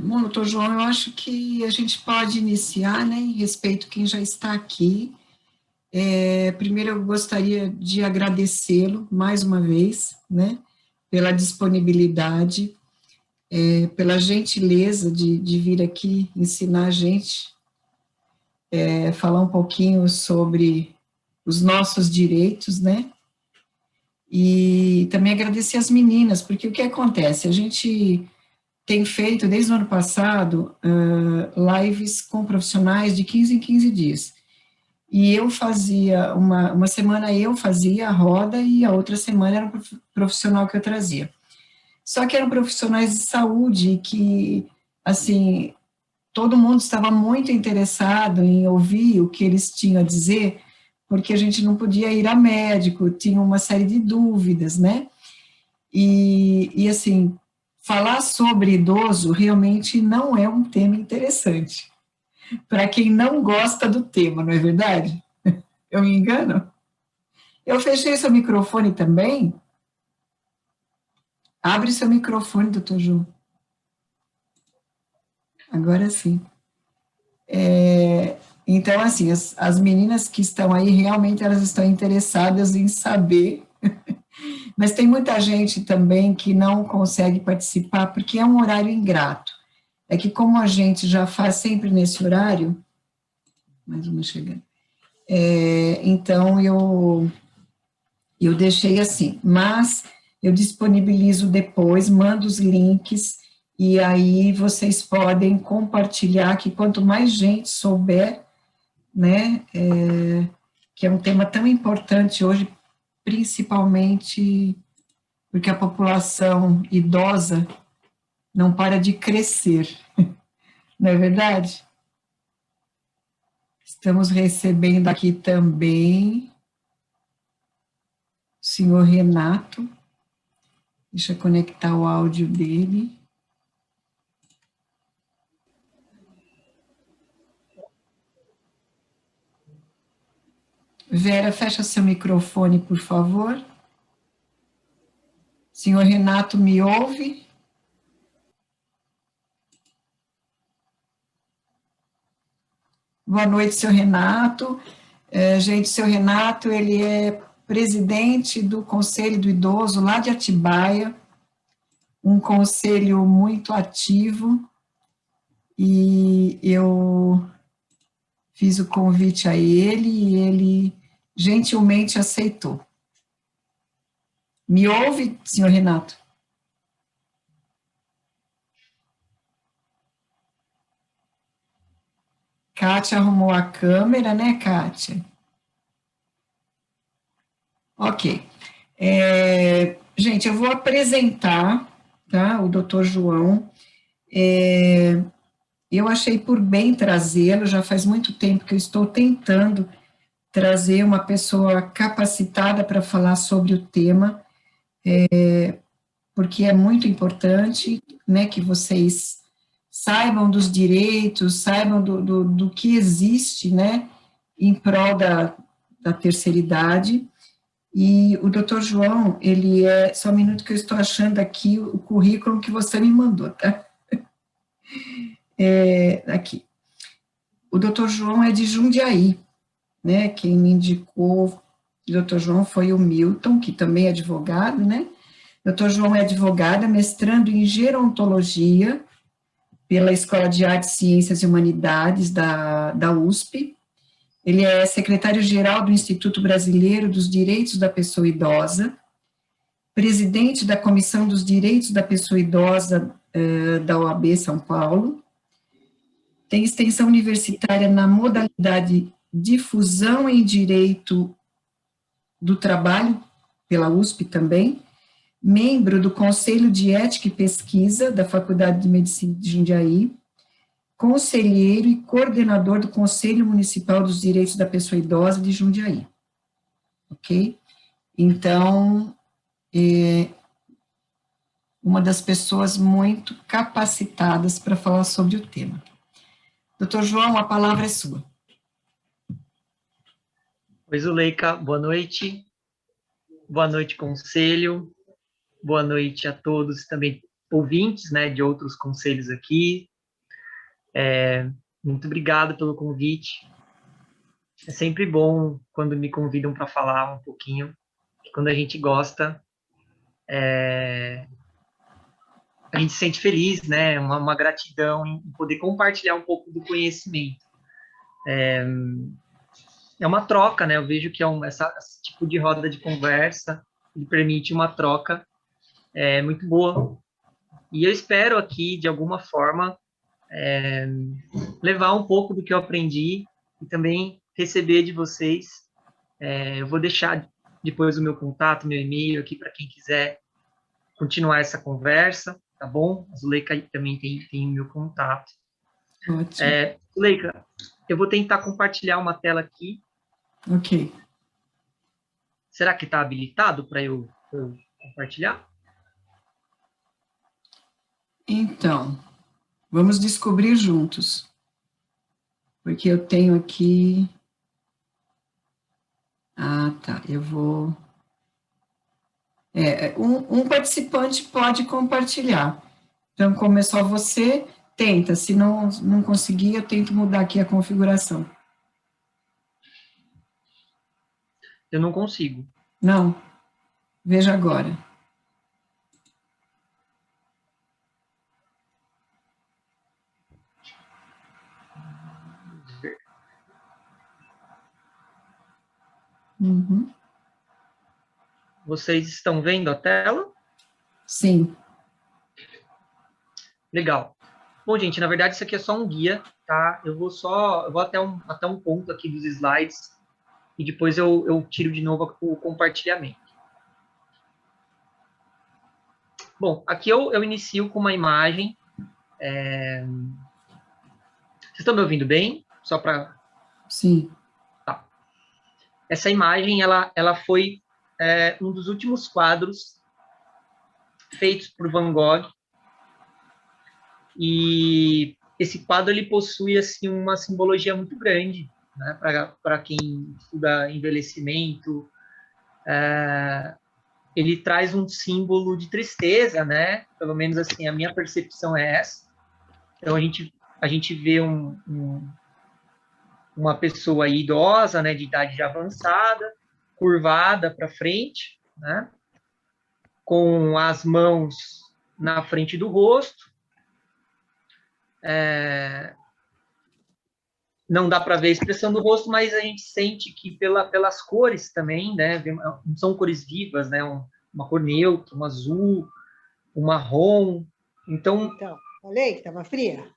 Bom, doutor João, eu acho que a gente pode iniciar, né, em respeito a quem já está aqui. Primeiro, eu gostaria de agradecê-lo mais uma vez, né, pela disponibilidade, pela gentileza de vir aqui ensinar a gente, falar um pouquinho sobre os nossos direitos, né, e também agradecer as meninas, porque o que acontece? A gente tem feito, desde o ano passado, lives com profissionais de 15 em 15 dias. E eu fazia, uma semana eu fazia a roda e a outra semana era um profissional que eu trazia. Só que eram profissionais de saúde que, assim, todo mundo estava muito interessado em ouvir o que eles tinham a dizer, porque a gente não podia ir a médico, tinha uma série de dúvidas, né? E assim, falar sobre idoso realmente não é um tema interessante para quem não gosta do tema, não é verdade? Eu me engano? Eu fechei seu microfone também? Abre seu microfone, doutor Ju. Agora sim. Então, assim, as meninas que estão aí, realmente elas estão interessadas em saber, mas tem muita gente também que não consegue participar porque é um horário ingrato. É que como a gente já faz sempre nesse horário, mais uma chegando, então eu deixei assim, mas eu disponibilizo depois, mando os links, e aí vocês podem compartilhar, que quanto mais gente souber, né, que é um tema tão importante hoje, principalmente porque a população idosa não para de crescer, não é verdade? Estamos recebendo aqui também o senhor Renato, deixa eu conectar o áudio dele. Vera, fecha seu microfone, por favor. Senhor Renato, me ouve? Boa noite, senhor Renato. Gente, seu Renato, ele é presidente do Conselho do Idoso lá de Atibaia, um conselho muito ativo, e eu fiz o convite a ele e ele gentilmente aceitou. Me ouve, senhor Renato? Kátia arrumou a câmera, né, Kátia? Ok. Gente, eu vou apresentar, tá, o doutor João. Eu achei por bem trazê-lo, já faz muito tempo que eu estou tentando trazer uma pessoa capacitada para falar sobre o tema, porque é muito importante, né, que vocês saibam dos direitos, saibam do que existe, né, em prol da terceira idade. E o doutor João, ele só um minuto que eu estou achando aqui o currículo que você me mandou, tá? Aqui. O doutor João é de Jundiaí, né? Quem me indicou o doutor João foi o Milton, que também é advogado, né? Doutor João é advogado, mestrando em gerontologia pela Escola de Artes, Ciências e Humanidades da USP. Ele é secretário-geral do Instituto Brasileiro dos Direitos da Pessoa Idosa, presidente da Comissão dos Direitos da Pessoa Idosa da OAB São Paulo, tem extensão universitária na modalidade Difusão em Direito do Trabalho, pela USP também, membro do Conselho de Ética e Pesquisa da Faculdade de Medicina de Jundiaí, conselheiro e coordenador do Conselho Municipal dos Direitos da Pessoa Idosa de Jundiaí. Ok? Então, uma das pessoas muito capacitadas para falar sobre o tema. Doutor João, a palavra é sua. Oi, Zuleika, boa noite. Boa noite, conselho. Boa noite a todos também ouvintes, né, de outros conselhos aqui, Muito obrigado pelo convite. É sempre bom quando me convidam para falar um pouquinho. Quando a gente gosta, a gente se sente feliz, né? Uma gratidão em poder compartilhar um pouco do conhecimento. É uma troca, né? Eu vejo que esse tipo de roda de conversa ele permite uma troca muito boa. E eu espero aqui, de alguma forma, levar um pouco do que eu aprendi e também receber de vocês. Eu vou deixar depois o meu contato, meu e-mail aqui para quem quiser continuar essa conversa, tá bom? A Zuleika também tem o meu contato. Ótimo. Zuleika, eu vou tentar compartilhar uma tela aqui. Ok. Será que está habilitado para eu compartilhar? Então, vamos descobrir juntos. Porque eu tenho aqui... Ah, tá. Eu vou... um participante pode compartilhar. Então, como é só você, tenta. Se não conseguir, eu tento mudar aqui a configuração. Eu não consigo. Não. Veja agora. Uhum. Vocês estão vendo a tela? Sim. Legal. Bom, gente, na verdade isso aqui é só um guia, tá? Eu vou até um ponto aqui dos slides e depois eu tiro de novo o compartilhamento. Bom, aqui eu inicio com uma imagem. Vocês estão me ouvindo bem? Só para... Sim. Tá. Essa imagem, ela foi um dos últimos quadros feitos por Van Gogh. E esse quadro ele possui assim uma simbologia muito grande, né, para quem estuda envelhecimento. Ele traz um símbolo de tristeza, né? Pelo menos assim a minha percepção é essa. Então a gente vê uma pessoa aí idosa, né, de idade já avançada, curvada para frente, né, com as mãos na frente do rosto. Não dá para ver a expressão do rosto, mas a gente sente que pelas cores também, né, não são cores vivas, né, uma cor neutra, um azul, um marrom. Então, falei que estava fria.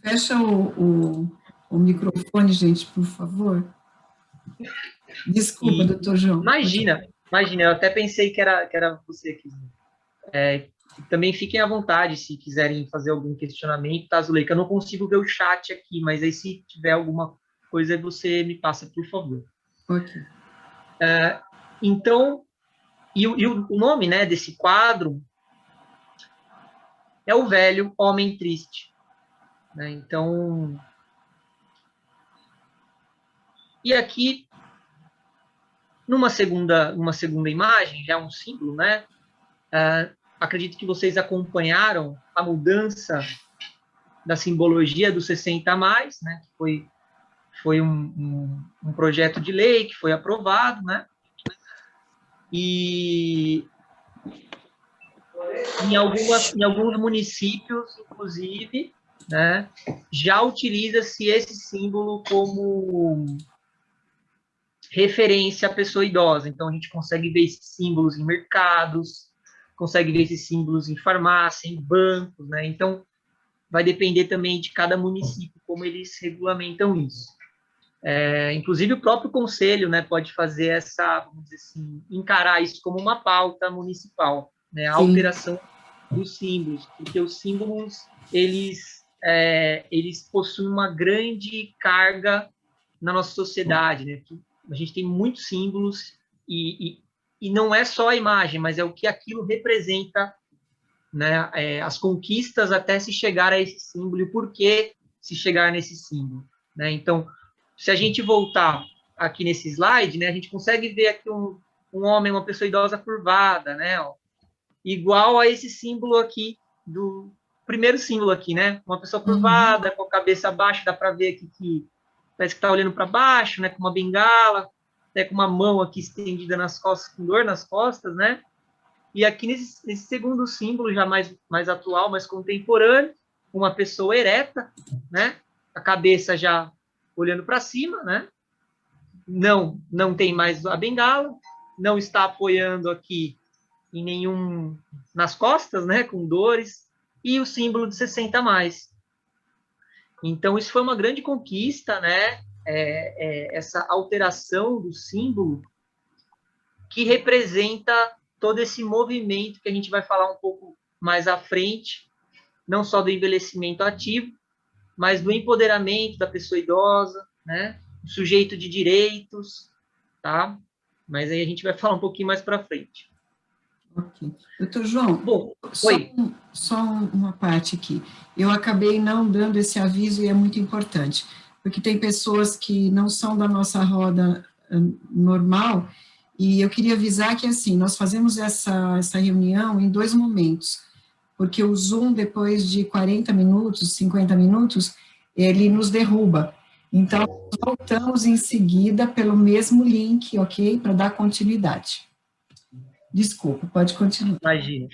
Fecha o microfone, gente, por favor. Desculpa, doutor João. Imagina, eu até pensei que era você aqui. Também fiquem à vontade se quiserem fazer algum questionamento, tá, Zuleika? Eu não consigo ver o chat aqui, mas aí se tiver alguma coisa, você me passa, por favor. Ok. Então, o nome, né, desse quadro é O Velho Homem Triste. Né? Então, e aqui, numa segunda imagem, já um símbolo, né? Acredito que vocês acompanharam a mudança da simbologia do 60 a mais, né? Que foi um projeto de lei que foi aprovado, né? E em alguns municípios, inclusive, né, já utiliza-se esse símbolo como referência à pessoa idosa. Então, a gente consegue ver esses símbolos em mercados, consegue ver esses símbolos em farmácia, em bancos, né? Então, vai depender também de cada município como eles regulamentam isso. Inclusive, o próprio conselho, né, pode fazer vamos dizer assim, encarar isso como uma pauta municipal, né, a alteração dos símbolos, porque os símbolos, eles possuem uma grande carga na nossa sociedade, né? A gente tem muitos símbolos e não é só a imagem, mas é o que aquilo representa, né? As conquistas até se chegar a esse símbolo e o porquê se chegar nesse símbolo, né? Então, se a gente voltar aqui nesse slide, né, a gente consegue ver aqui um homem, uma pessoa idosa curvada, né? Ó, igual a esse símbolo aqui primeiro símbolo aqui, né? Uma pessoa curvada, com a cabeça baixa, dá para ver aqui que parece que está olhando para baixo, né? Com uma bengala, né? Com uma mão aqui estendida nas costas, com dor nas costas, né? E aqui nesse segundo símbolo, já mais atual, mais contemporâneo, uma pessoa ereta, né? A cabeça já olhando para cima, né? Não tem mais a bengala, não está apoiando aqui em nenhum nas costas, né? Com dores, e o símbolo de 60 mais. Então, isso foi uma grande conquista, né? Essa alteração do símbolo que representa todo esse movimento que a gente vai falar um pouco mais à frente, não só do envelhecimento ativo, mas do empoderamento da pessoa idosa, né? O sujeito de direitos, tá? Mas aí a gente vai falar um pouquinho mais para frente. Ok. Doutor João, bom, só uma parte aqui. Eu acabei não dando esse aviso e é muito importante, porque tem pessoas que não são da nossa roda normal, e eu queria avisar que, assim, nós fazemos essa reunião em 2 momentos, porque o Zoom, depois de 40 minutos, 50 minutos, ele nos derruba. Então, voltamos em seguida pelo mesmo link, ok? Para dar continuidade. Desculpa, pode continuar. Imagina.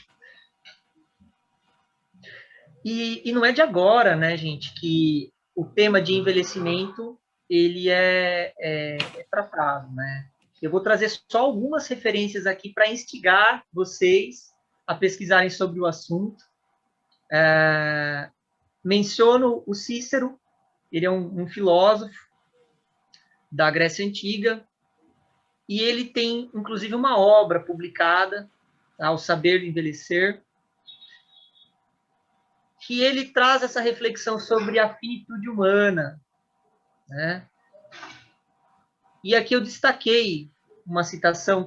E não é de agora, né, gente, que o tema de envelhecimento ele é tratado, né? Eu vou trazer só algumas referências aqui para instigar vocês a pesquisarem sobre o assunto. Menciono o Cícero, ele é um filósofo da Grécia Antiga, e ele tem, inclusive, uma obra publicada, tá, O Saber de Envelhecer, que ele traz essa reflexão sobre a finitude humana, né? E aqui eu destaquei uma citação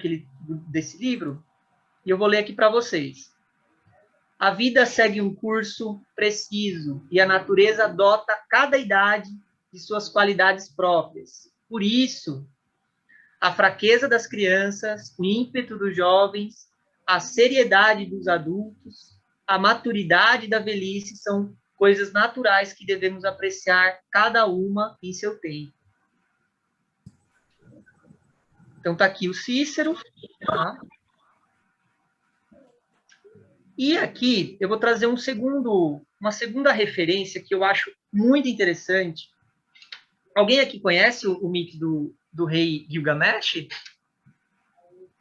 desse livro, e eu vou ler aqui para vocês. A vida segue um curso preciso, e a natureza adota cada idade de suas qualidades próprias. Por isso, a fraqueza das crianças, o ímpeto dos jovens, a seriedade dos adultos, a maturidade da velhice são coisas naturais que devemos apreciar cada uma em seu tempo. Então tá aqui o Cícero, tá? E aqui eu vou trazer uma segunda referência que eu acho muito interessante. Alguém aqui conhece o mito do rei Gilgamesh?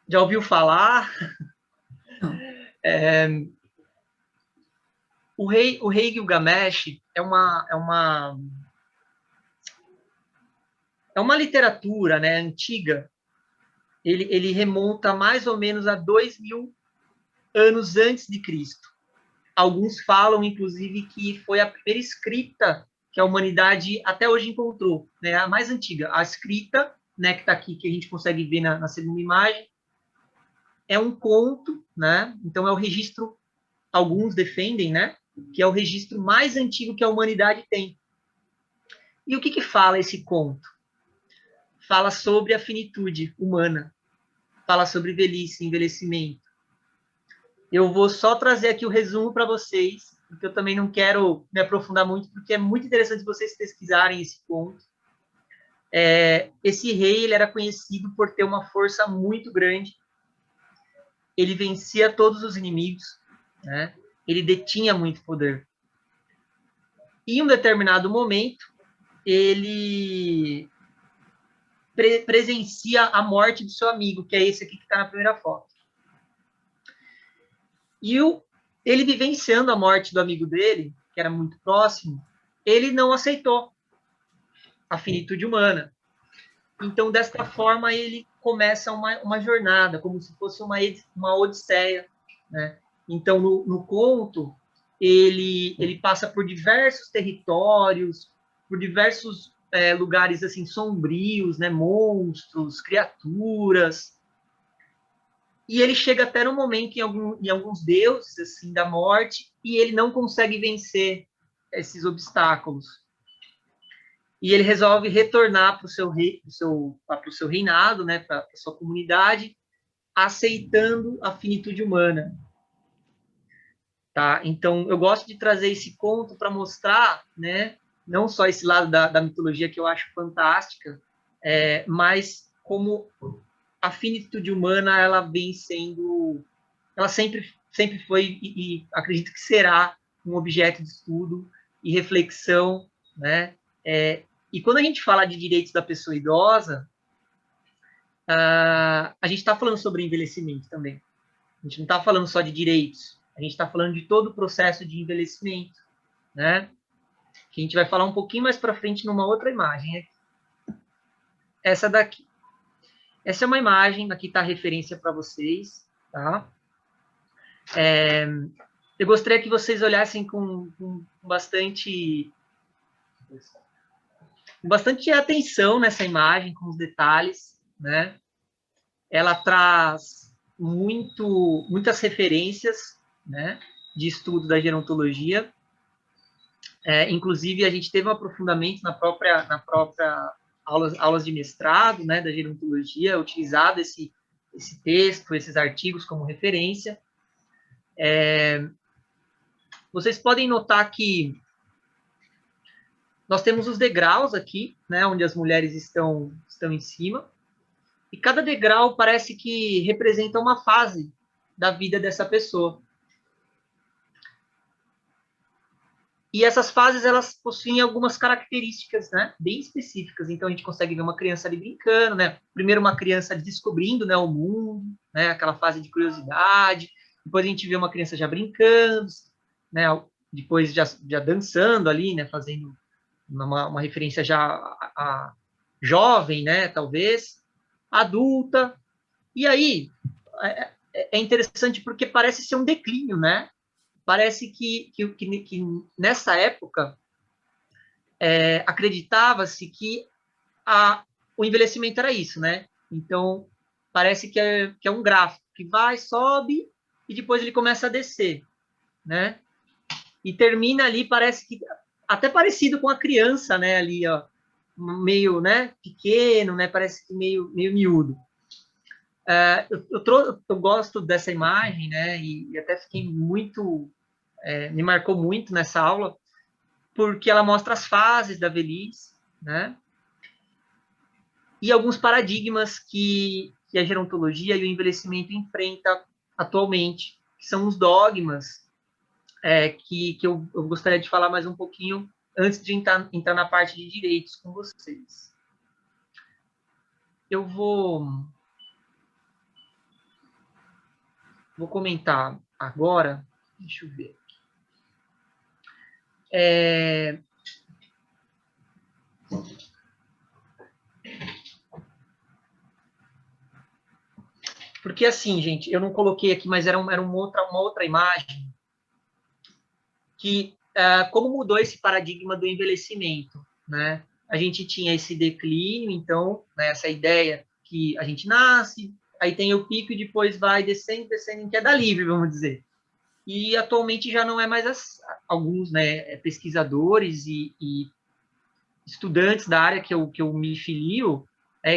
Já ouviu falar? O rei Gilgamesh é uma literatura, né, antiga. Ele remonta mais ou menos a 2000 anos antes de Cristo. Alguns falam, inclusive, que foi a primeira escrita que a humanidade até hoje encontrou, né, a mais antiga. A escrita, né, que está aqui, que a gente consegue ver na segunda imagem, é um conto, né? Então é o registro, alguns defendem, né, que é o registro mais antigo que a humanidade tem. E o que fala esse conto? Fala sobre a finitude humana, fala sobre velhice, envelhecimento. Eu vou só trazer aqui o resumo para vocês, porque eu também não quero me aprofundar muito, porque é muito interessante vocês pesquisarem esse conto. Esse rei ele era conhecido por ter uma força muito grande, ele vencia todos os inimigos, né? Ele detinha muito poder. E em um determinado momento, ele presencia a morte do seu amigo, que é esse aqui que está na primeira foto. E ele vivenciando a morte do amigo dele, que era muito próximo, ele não aceitou a finitude humana. Então, desta forma, ele começa uma jornada, como se fosse uma odisseia, né? Então, no conto, ele passa por diversos territórios, por diversos lugares assim sombrios, né? Monstros, criaturas. E ele chega até no momento em alguns deuses assim da morte e ele não consegue vencer esses obstáculos. E ele resolve retornar para o seu reinado, né, para a sua comunidade, aceitando a finitude humana. tá? Então, eu gosto de trazer esse conto para mostrar, né, não só esse lado da mitologia que eu acho fantástica, mas como a finitude humana, ela vem sendo, ela sempre foi e acredito que será um objeto de estudo e reflexão, né? E quando a gente fala de direitos da pessoa idosa, a gente está falando sobre envelhecimento também. A gente não está falando só de direitos, a gente está falando de todo o processo de envelhecimento, né? Que a gente vai falar um pouquinho mais para frente numa outra imagem. Essa daqui. Essa é uma imagem, aqui está a referência para vocês, tá? Eu gostaria que vocês olhassem com bastante atenção nessa imagem, com os detalhes, né? Ela traz muitas referências, né, de estudo da gerontologia. Inclusive, a gente teve um aprofundamento na própria aulas de mestrado, né, da gerontologia, utilizado esse texto, esses artigos como referência. Vocês podem notar que nós temos os degraus aqui, né, onde as mulheres estão em cima, e cada degrau parece que representa uma fase da vida dessa pessoa. E essas fases, elas possuem algumas características, né, bem específicas. Então, a gente consegue ver uma criança ali brincando, né? Primeiro, uma criança descobrindo, né, o mundo, né, aquela fase de curiosidade. Depois, a gente vê uma criança já brincando, né? Depois, já dançando ali, né, fazendo uma referência já a jovem, né, talvez, adulta. E aí, é interessante porque parece ser um declínio, né? Parece que nessa época acreditava-se que o envelhecimento era isso, né? Então, parece que é um gráfico que vai, sobe, e depois ele começa a descer, né? E termina ali, parece que até parecido com a criança, né? Ali, ó, meio, né, pequeno, né? Parece que meio miúdo. Eu gosto dessa imagem, né? E até fiquei muito... me marcou muito nessa aula, porque ela mostra as fases da velhice, né? E alguns paradigmas que a gerontologia e o envelhecimento enfrenta atualmente, que são os dogmas, que eu gostaria de falar mais um pouquinho antes de entrar na parte de direitos com vocês. Eu vou comentar agora, deixa eu ver. Porque assim, gente, eu não coloquei aqui, mas era uma outra imagem que como mudou esse paradigma do envelhecimento, né? A gente tinha esse declínio, então, né, essa ideia que a gente nasce, aí tem o pico e depois vai descendo, em queda livre, vamos dizer. E atualmente já não é mais alguns, né, pesquisadores e estudantes da área que eu me filio,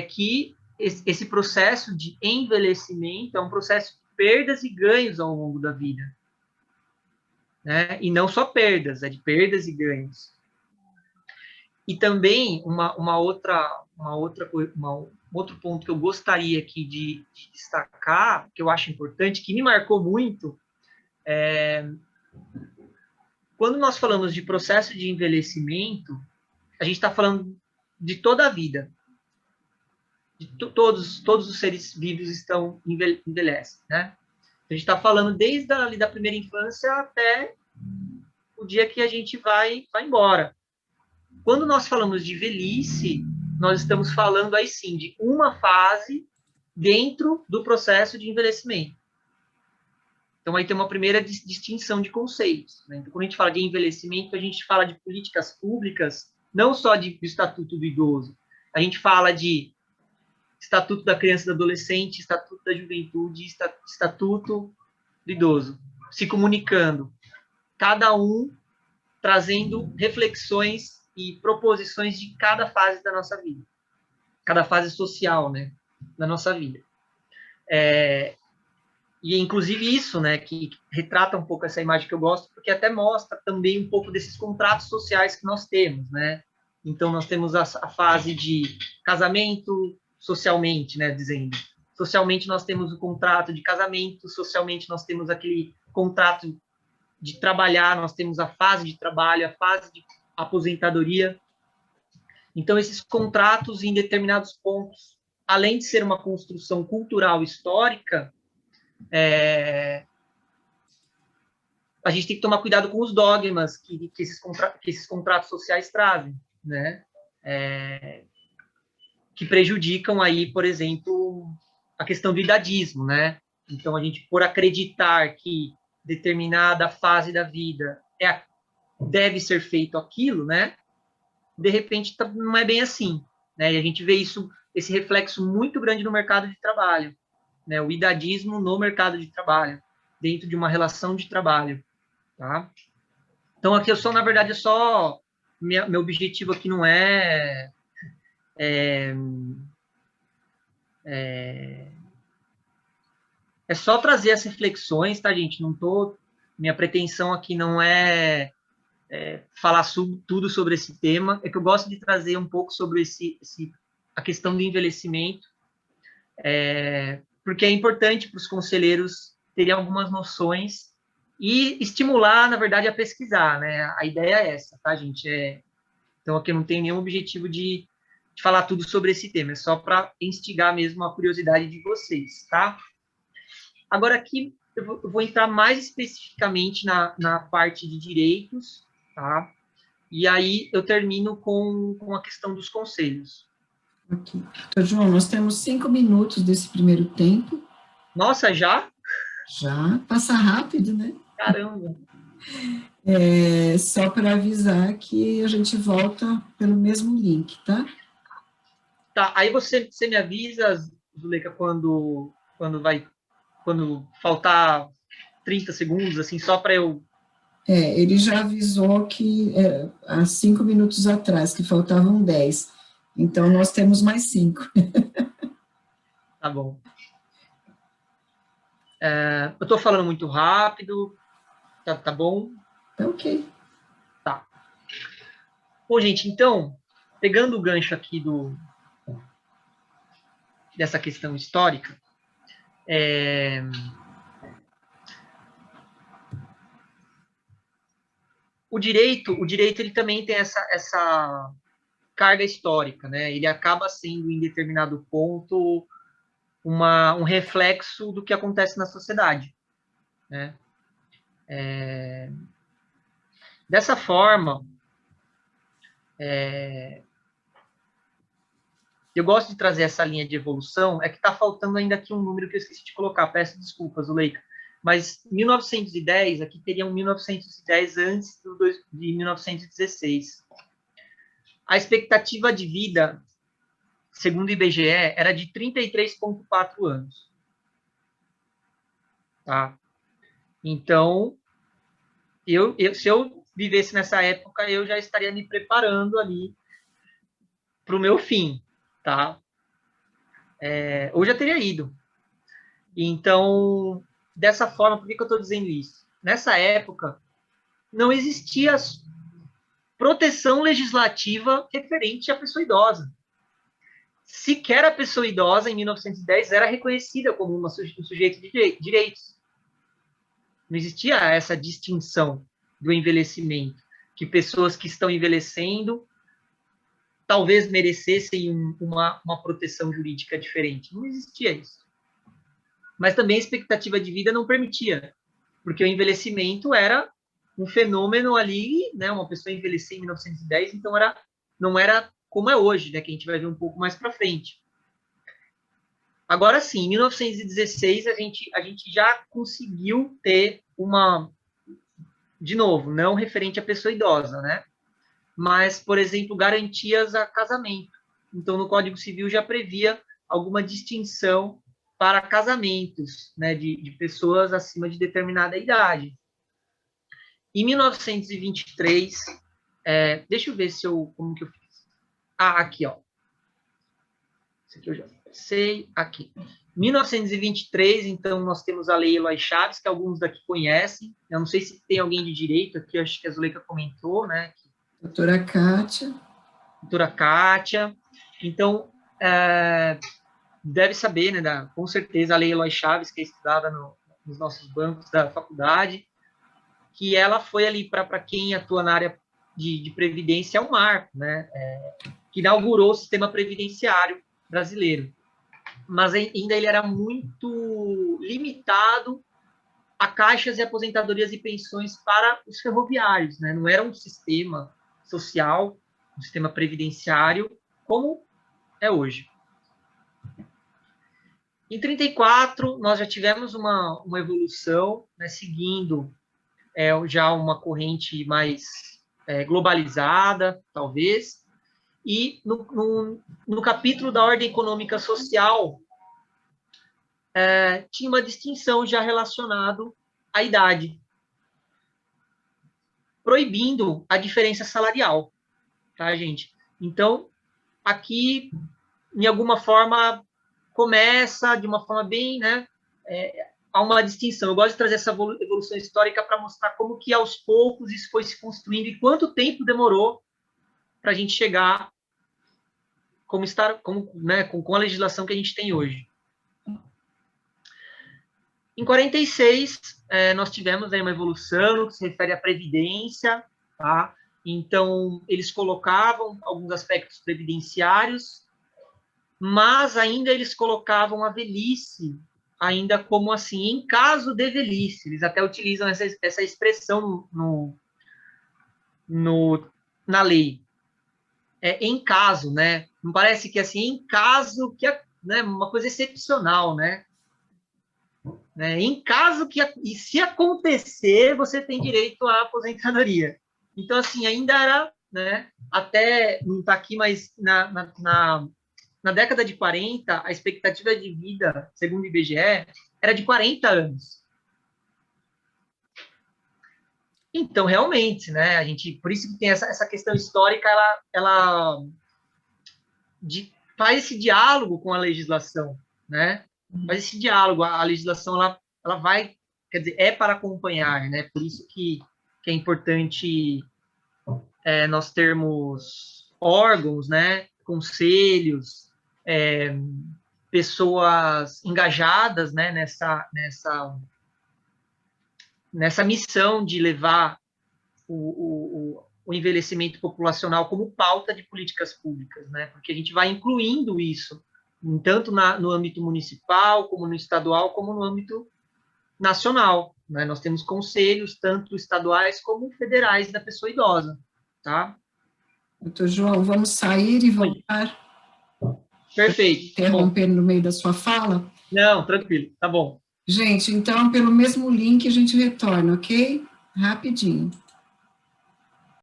que esse processo de envelhecimento é um processo de perdas e ganhos ao longo da vida. Né? E não só perdas, é de perdas e ganhos. E também um outro ponto que eu gostaria aqui de destacar, que eu acho importante, que me marcou muito, quando nós falamos de processo de envelhecimento, a gente está falando de toda a vida. Todos os seres vivos envelhecem, né? A gente está falando desde ali da primeira infância até o dia que a gente vai embora. Quando nós falamos de velhice, nós estamos falando aí sim de uma fase dentro do processo de envelhecimento. Então, aí tem uma primeira distinção de conceitos. Né? Então, quando a gente fala de envelhecimento, a gente fala de políticas públicas, não só do Estatuto do Idoso. A gente fala de Estatuto da Criança e do Adolescente, Estatuto da Juventude, Estatuto do Idoso, se comunicando, cada um trazendo reflexões e proposições de cada fase da nossa vida, cada fase social, né, da nossa vida. E, inclusive, isso, né, que retrata um pouco essa imagem que eu gosto, porque até mostra também um pouco desses contratos sociais que nós temos, né? Então, nós temos a fase de casamento socialmente, né, dizendo. Socialmente, nós temos o contrato de casamento, socialmente, nós temos aquele contrato de trabalhar, nós temos a fase de trabalho, a fase de aposentadoria. Então, esses contratos, em determinados pontos, além de ser uma construção cultural histórica, a gente tem que tomar cuidado com os dogmas que esses contratos sociais trazem, né? Que prejudicam aí, por exemplo, a questão do idadismo, né? Então, a gente, por acreditar que determinada fase da vida deve ser feito aquilo, né? De repente, não é bem assim, né? E a gente vê esse reflexo muito grande no mercado de trabalho, né? O idadismo no mercado de trabalho, dentro de uma relação de trabalho, tá? Então, aqui na verdade, meu objetivo aqui não é só trazer as reflexões, tá, gente? Minha pretensão aqui não é falar tudo sobre esse tema, é que eu gosto de trazer um pouco sobre a questão do envelhecimento, porque é importante para os conselheiros terem algumas noções e estimular, na verdade, a pesquisar, né? A ideia é essa, tá, gente? Então, aqui eu não tenho nenhum objetivo de falar tudo sobre esse tema, é só para instigar mesmo a curiosidade de vocês, tá? Agora, aqui, eu vou entrar mais especificamente na parte de direitos, tá? E aí eu termino com a questão dos conselhos. Ok. Então, João, nós temos 5 minutos desse primeiro tempo. Nossa, já? Já passa rápido, né? Caramba! Só para avisar que a gente volta pelo mesmo link, tá? Tá, aí você me avisa, Zuleika, quando faltar 30 segundos, assim, só para eu... Ele já avisou que há 5 minutos atrás, que faltavam 10. Então, nós temos mais 5. Tá bom. Eu estou falando muito rápido, tá bom? Tá ok. Tá. Bom, gente, então, pegando o gancho aqui dessa questão histórica, o direito ele também tem essa carga histórica, né? Ele acaba sendo, em determinado ponto, um reflexo do que acontece na sociedade, né? Dessa forma, eu gosto de trazer essa linha de evolução, é que está faltando ainda aqui um número que eu esqueci de colocar, peço desculpas, Zuleika, mas 1910, aqui teria um 1910 antes de 1916. A expectativa de vida, segundo o IBGE, era de 33,4 anos. Tá? Então, se eu vivesse nessa época, eu já estaria me preparando ali para o meu fim, tá? Ou já teria ido. Então, dessa forma, por que eu estou dizendo isso? Nessa época, não existia proteção legislativa referente à pessoa idosa. Sequer a pessoa idosa, em 1910, era reconhecida como um sujeito de direitos. Não existia essa distinção do envelhecimento, que pessoas que estão envelhecendo talvez merecessem uma proteção jurídica diferente. Não existia isso. Mas também a expectativa de vida não permitia, porque o envelhecimento era um fenômeno ali, né? Uma pessoa envelhecer em 1910, então não era como é hoje, né? Que a gente vai ver um pouco mais para frente. Agora sim, em 1916 a gente já conseguiu ter de novo, não referente à pessoa idosa, né? Mas, por exemplo, garantias a casamento. Então, no Código Civil já previa alguma distinção para casamentos, né, de pessoas acima de determinada idade. Em 1923, deixa eu ver como que eu fiz. Aqui, ó. Esse aqui eu já sei, aqui. 1923, então, nós temos a Lei Eloy Chaves, que alguns daqui conhecem. Eu não sei se tem alguém de direito aqui, acho que a Zuleika comentou, né? Doutora Kátia. Doutora Kátia. Então, deve saber, né, com certeza, a Lei Eloy Chaves, que é estudada nos nossos bancos da faculdade, que ela foi ali, para quem atua na área de previdência, é um marco, né? Que inaugurou o sistema previdenciário brasileiro. Mas ainda ele era muito limitado a caixas e aposentadorias e pensões para os ferroviários, né? Não era um sistema social, um sistema previdenciário como é hoje. Em 34, nós já tivemos uma evolução, né, seguindo já uma corrente mais globalizada, talvez, e no capítulo da ordem econômica social, tinha uma distinção já relacionada à idade, proibindo a diferença salarial, tá, gente? Então, aqui, de alguma forma, começa de uma forma bem, né, há uma distinção. Eu gosto de trazer essa evolução histórica para mostrar como que, aos poucos, isso foi se construindo e quanto tempo demorou para a gente chegar com a legislação que a gente tem hoje. Em 46, nós tivemos aí uma evolução no que se refere à previdência, tá? Então, eles colocavam alguns aspectos previdenciários, mas ainda eles colocavam a velhice, ainda como assim, em caso de velhice. Eles até utilizam essa expressão na lei. Em caso, né? Não parece que assim, em caso que é, né, uma coisa excepcional, né? Em caso que, e se acontecer, você tem direito à aposentadoria. Então, assim, ainda era, né, até, não está aqui, mas na década de 40, a expectativa de vida, segundo o IBGE, era de 40 anos. Então, realmente, né, a gente, por isso que tem essa questão histórica, ela faz esse diálogo com a legislação, né? Faz esse diálogo, a legislação, ela vai, quer dizer, é para acompanhar, né? Por isso que é importante nós termos órgãos, né? Conselhos, pessoas engajadas, né? Nessa missão de levar o envelhecimento populacional como pauta de políticas públicas, né? Porque a gente vai incluindo isso, tanto no âmbito municipal, como no estadual, como no âmbito nacional, né? Nós temos conselhos, tanto estaduais como federais, da pessoa idosa, tá? Doutor João, vamos sair e voltar? Perfeito. Interrompendo no meio da sua fala? Não, tranquilo, tá bom. Gente, então, pelo mesmo link a gente retorna, ok? Rapidinho.